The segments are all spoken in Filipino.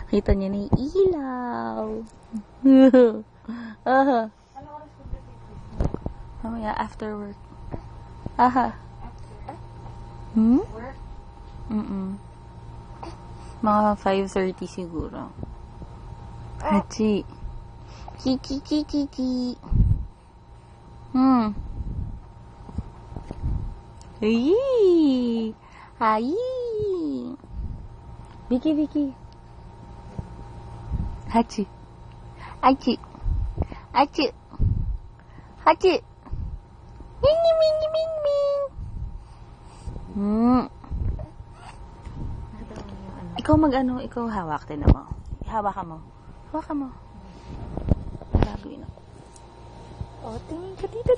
Kita niya na yung ilaw. Mamaya, after work. Work? Mga 5:30 siguro. Hachi. Kiki. Ay. Vicky. Hachi. Ming. Ikaw ikaw hawak din mo. Hawakan mo. Gagawin ako. Oh, tingin ka dito.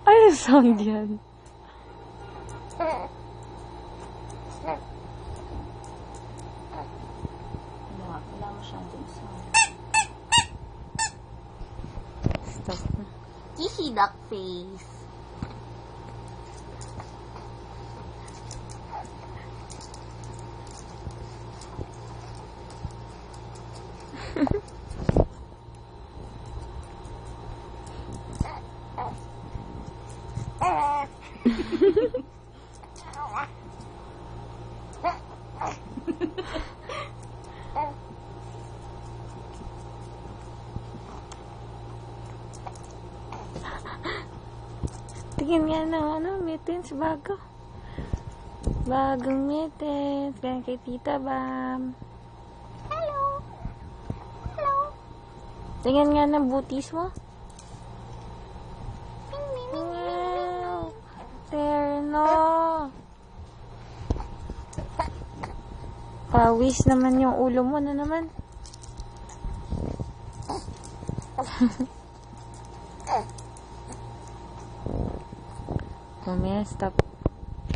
Ano sound yan? Wala masyadong sound. Stop na. Kiki duck face. Tingin nga na mittens bago. Bagong mittens. Ganyan kay Tita Bam. Hello. Tingin nga ng butis mo. Wow. Terno. Pawis naman yung ulo mo na naman. Mamaya, stop.